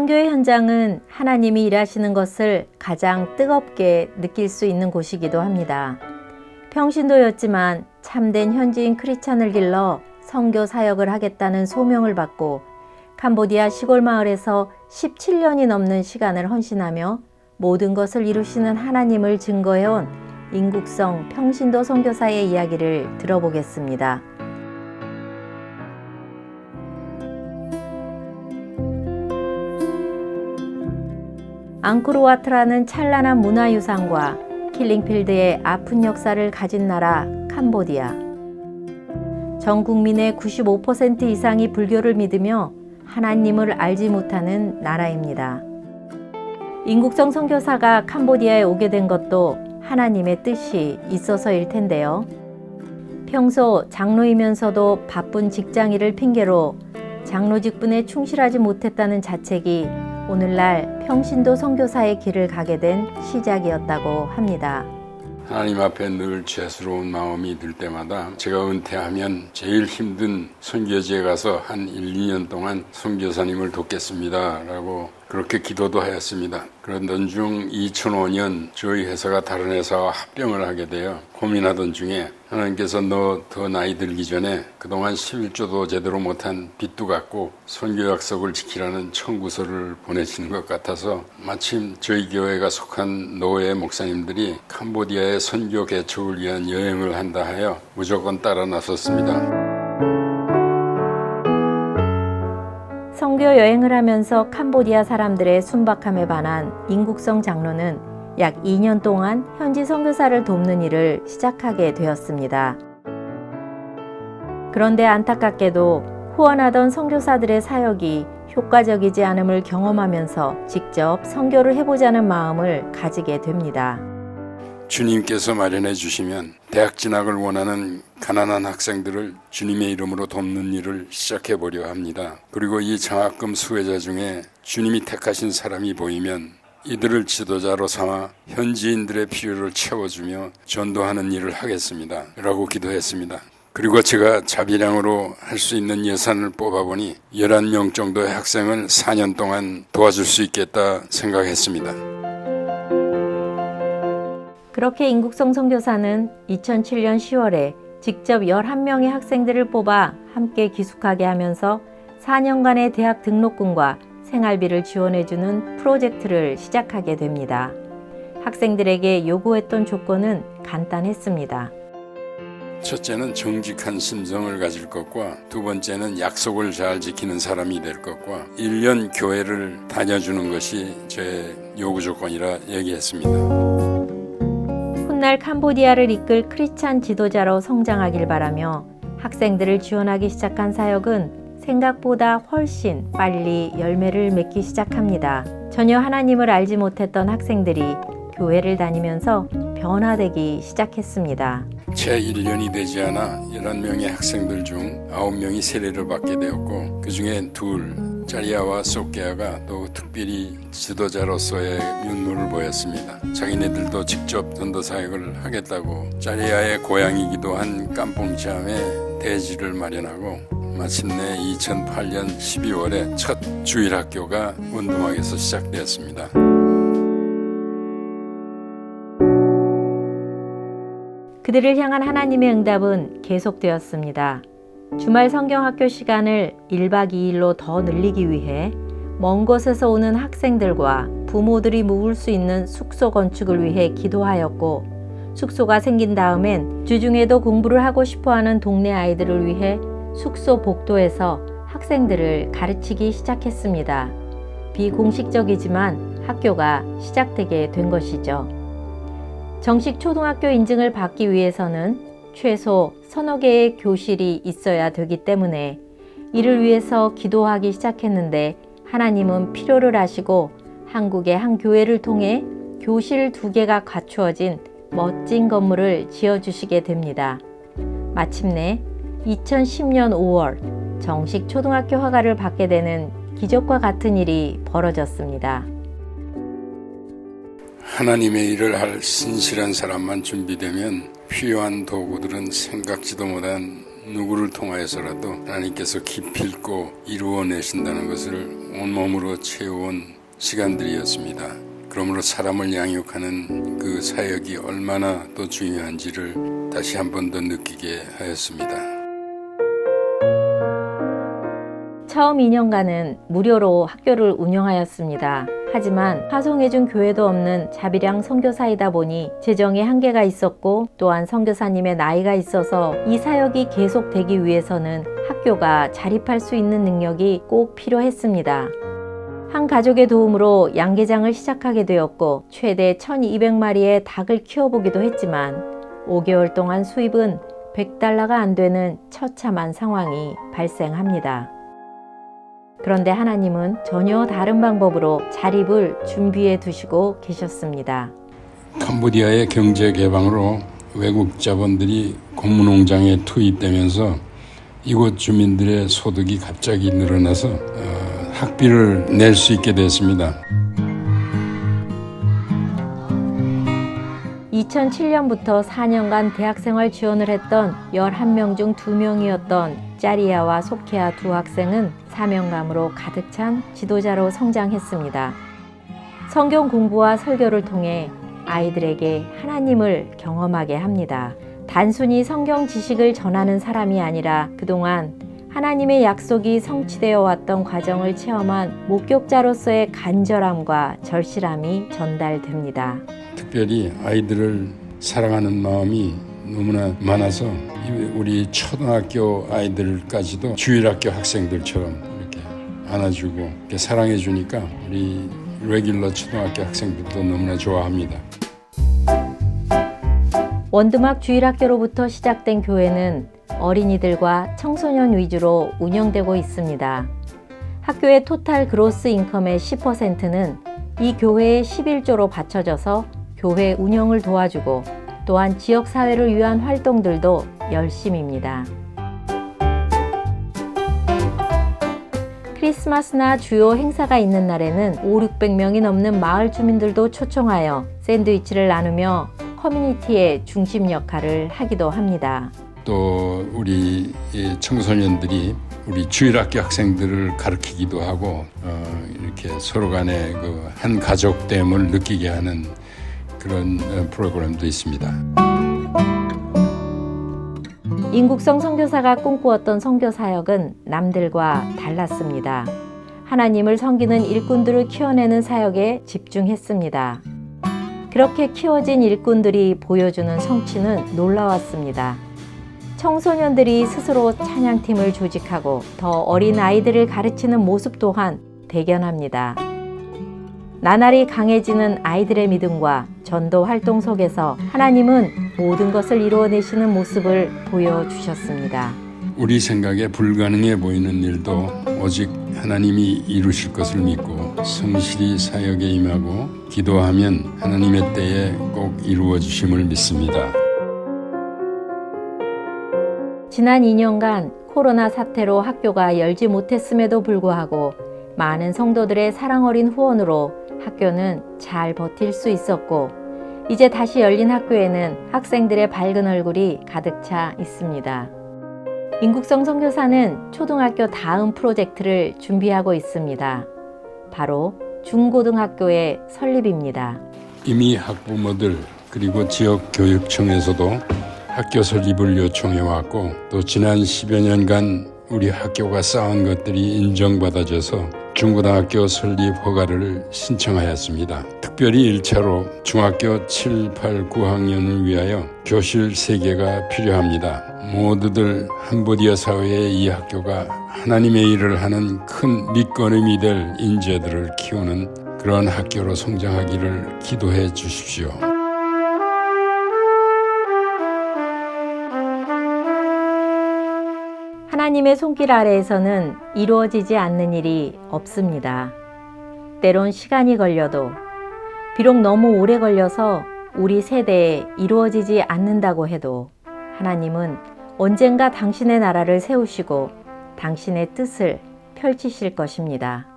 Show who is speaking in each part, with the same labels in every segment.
Speaker 1: 선교의 현장은 하나님이 일하시는 것을 가장 뜨겁게 느낄 수 있는 곳이기도 합니다. 평신도였지만 참된 현지인 크리스찬을 길러 선교 사역을 하겠다는 소명을 받고 캄보디아 시골 마을에서 17년이 넘는 시간을 헌신하며 모든 것을 이루시는 하나님을 증거해온 인국성 평신도 선교사의 이야기를 들어보겠습니다. 앙코르와트라는 찬란한 문화유산과 킬링필드의 아픈 역사를 가진 나라 캄보디아. 전 국민의 95% 이상이 불교를 믿으며 하나님을 알지 못하는 나라입니다. 인국성 선교사가 캄보디아에 오게 된 것도 하나님의 뜻이 있어서일 텐데요. 평소 장로이면서도 바쁜 직장일을 핑계로 장로 직분에 충실하지 못했다는 자책이 오늘날 평신도 선교사의 길을 가게 된 시작이었다고 합니다.
Speaker 2: 하나님 앞에 늘 죄스러운 마음이 들 때마다 제가 은퇴하면 제일 힘든 선교지에 가서 한 1, 2년 동안 선교사님을 돕겠습니다 라고 그렇게 기도도 하였습니다. 그러던 중 2005년 저희 회사가 다른 회사와 합병을 하게 되어 고민하던 중에 하나님께서 너 더 나이 들기 전에 그동안 11조도 제대로 못한 빚도 갚고 선교 약속을 지키라는 청구서를 보내시는 것 같아서 마침 저희 교회가 속한 노예 목사님들이 캄보디아의 선교 개척을 위한 여행을 한다 하여 무조건 따라 나섰습니다.
Speaker 1: 선교 여행을 하면서 캄보디아 사람들의 순박함에 반한 인국성 장로는 약 2년 동안 현지 선교사를 돕는 일을 시작하게 되었습니다. 그런데 안타깝게도 후원하던 선교사들의 사역이 효과적이지 않음을 경험하면서 직접 선교를 해보자는 마음을 가지게 됩니다.
Speaker 2: 주님께서 마련해 주시면 대학 진학을 원하는 가난한 학생들을 주님의 이름으로 돕는 일을 시작해 보려 합니다. 그리고 이 장학금 수혜자 중에 주님이 택하신 사람이 보이면 이들을 지도자로 삼아 현지인들의 필요를 채워주며 전도하는 일을 하겠습니다 라고 기도했습니다. 그리고 제가 자비량으로 할 수 있는 예산을 뽑아보니 11명 정도의 학생을 4년 동안 도와줄 수 있겠다 생각했습니다.
Speaker 1: 그렇게 인국성 선교사는 2007년 10월에 직접 11명의 학생들을 뽑아 함께 기숙하게 하면서 4년간의 대학 등록금과 생활비를 지원해주는 프로젝트를 시작하게 됩니다. 학생들에게 요구했던 조건은 간단했습니다.
Speaker 2: 첫째는 정직한 심성을 가질 것과 두 번째는 약속을 잘 지키는 사람이 될 것과 1년 교회를 다녀주는 것이 제 요구 조건이라 얘기했습니다.
Speaker 1: 훗날 캄보디아를 이끌 크리스찬 지도자로 성장하길 바라며 학생들을 지원하기 시작한 사역은 생각보다 훨씬 빨리 열매를 맺기 시작합니다. 전혀 하나님을 알지 못했던 학생들이 교회를 다니면서 변화되기 시작했습니다.
Speaker 2: 채 1년이 되지 않아 11명의 학생들 중 9명이 세례를 받게 되었고 그 중에 둘, 짜리아와 소케아가 또 특별히 지도자로서의 면모를 보였습니다. 자기네들도 직접 전도 사역을 하겠다고 짜리아의 고향이기도 한 깜뽕치암에 대지를 마련하고 마침내 2008년 12월에 첫 주일학교가 원두막에서 시작되었습니다.
Speaker 1: 그들을 향한 하나님의 응답은 계속되었습니다. 주말 성경학교 시간을 1박 2일로 더 늘리기 위해 먼 곳에서 오는 학생들과 부모들이 묵을 수 있는 숙소 건축을 위해 기도하였고 숙소가 생긴 다음엔 주중에도 공부를 하고 싶어하는 동네 아이들을 위해 숙소 복도에서 학생들을 가르치기 시작했습니다. 비공식적이지만 학교가 시작되게 된 것이죠. 정식 초등학교 인증을 받기 위해서는 최소 서너 개의 교실이 있어야 되기 때문에 이를 위해서 기도하기 시작했는데 하나님은 필요를 아시고 한국의 한 교회를 통해 교실 2개가 갖추어진 멋진 건물을 지어주시게 됩니다. 마침내 2010년 5월 정식 초등학교 허가를 받게 되는 기적과 같은 일이 벌어졌습니다.
Speaker 2: 하나님의 일을 할 신실한 사람만 준비되면 필요한 도구들은 생각지도 못한 누구를 통하여서라도 하나님께서 기필코 이루어내신다는 것을 온몸으로 채워온 시간들이었습니다. 그러므로 사람을 양육하는 그 사역이 얼마나 또 중요한지를 다시 한 번 더 느끼게 하였습니다.
Speaker 1: 처음 2년간은 무료로 학교를 운영하였습니다. 하지만 파송해준 교회도 없는 자비량 선교사이다 보니 재정에 한계가 있었고 또한 선교사님의 나이가 있어서 이 사역이 계속되기 위해서는 학교가 자립할 수 있는 능력이 꼭 필요했습니다. 한 가족의 도움으로 양계장을 시작하게 되었고 최대 1200마리의 닭을 키워보기도 했지만 5개월 동안 수입은 $100가 안 되는 처참한 상황이 발생합니다. 그런데 하나님은 전혀 다른 방법으로 자립을 준비해 두시고 계셨습니다.
Speaker 2: 캄보디아의 경제 개방으로 외국 자본들이 고무농장에 투입되면서 이곳 주민들의 소득이 갑자기 늘어나서 학비를 낼 수 있게 됐습니다.
Speaker 1: 2007년부터 4년간 대학생활 지원을 했던 11명 중 2명이었던 짜리아와 소케아 두 학생은 사명감으로 가득 찬 지도자로 성장했습니다. 성경 공부와 설교를 통해 아이들에게 하나님을 경험하게 합니다. 단순히 성경 지식을 전하는 사람이 아니라 그동안 하나님의 약속이 성취되어 왔던 과정을 체험한 목격자로서의 간절함과 절실함이 전달됩니다.
Speaker 2: 특별히 아이들을 사랑하는 마음이 너무나 많아서 우리 초등학교 아이들까지도 주일학교 학생들처럼 이렇게 안아주고 이렇게 사랑해 주니까 우리 레귤러 초등학교 학생들도 너무나 좋아합니다.
Speaker 1: 원드막 주일학교로부터 시작된 교회는 어린이들과 청소년 위주로 운영되고 있습니다. 학교의 토탈 그로스 인컴의 10%는 이 교회의 11조로 바쳐져서 교회 운영을 도와주고 또한 지역사회를 위한 활동들도 열심입니다. 크리스마스나 주요 행사가 있는 날에는 500~600명이 넘는 마을 주민들도 초청하여 샌드위치를 나누며 커뮤니티의 중심 역할을 하기도 합니다.
Speaker 2: 또 우리 청소년들이 우리 주일학교 학생들을 가르치기도 하고 이렇게 서로 간에 그 한 가족됨을 느끼게 하는 그런 프로그램도 있습니다.
Speaker 1: 인국성 선교사가 꿈꾸었던 선교 사역은 남들과 달랐습니다. 하나님을 섬기는 일꾼들을 키워내는 사역에 집중했습니다. 그렇게 키워진 일꾼들이 보여주는 성취는 놀라웠습니다. 청소년들이 스스로 찬양팀을 조직하고 더 어린 아이들을 가르치는 모습 또한 대견합니다. 나날이 강해지는 아이들의 믿음과 전도 활동 속에서 하나님은 모든 것을 이루어내시는 모습을 보여주셨습니다.
Speaker 2: 우리 생각에 불가능해 보이는 일도 오직 하나님이 이루실 것을 믿고 성실히 사역에 임하고 기도하면 하나님의 때에 꼭 이루어 주심을 믿습니다.
Speaker 1: 지난 2년간 코로나 사태로 학교가 열지 못했음에도 불구하고 많은 성도들의 사랑 어린 후원으로 학교는 잘 버틸 수 있었고 이제 다시 열린 학교에는 학생들의 밝은 얼굴이 가득 차 있습니다. 인국성 선교사는 초등학교 다음 프로젝트를 준비하고 있습니다. 바로 중고등학교의 설립입니다.
Speaker 2: 이미 학부모들 그리고 지역교육청에서도 학교 설립을 요청해왔고 또 지난 10여 년간 우리 학교가 쌓은 것들이 인정받아져서 중고등학교 설립 허가를 신청하였습니다. 특별히 1차로 중학교 7, 8, 9학년을 위하여 교실 3개가 필요합니다. 모두들 캄보디아 사회의 이 학교가 하나님의 일을 하는 큰 밑거름이 될 인재들을 키우는 그런 학교로 성장하기를 기도해 주십시오.
Speaker 1: 하나님의 손길 아래에서는 이루어지지 않는 일이 없습니다. 때론 시간이 걸려도 비록 너무 오래 걸려서 우리 세대에 이루어지지 않는다고 해도 하나님은 언젠가 당신의 나라를 세우시고 당신의 뜻을 펼치실 것입니다.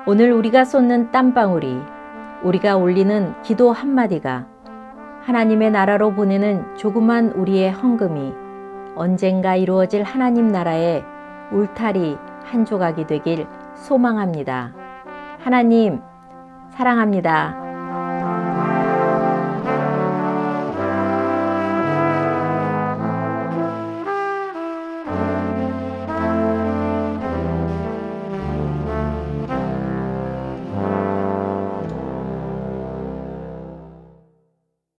Speaker 1: 오늘 우리가 쏟는 땀방울이, 우리가 올리는 기도 한마디가, 하나님의 나라로 보내는 조그만 우리의 헌금이 언젠가 이루어질 하나님 나라의 울타리, 한 조각이 되길 소망합니다. 하나님, 사랑합니다.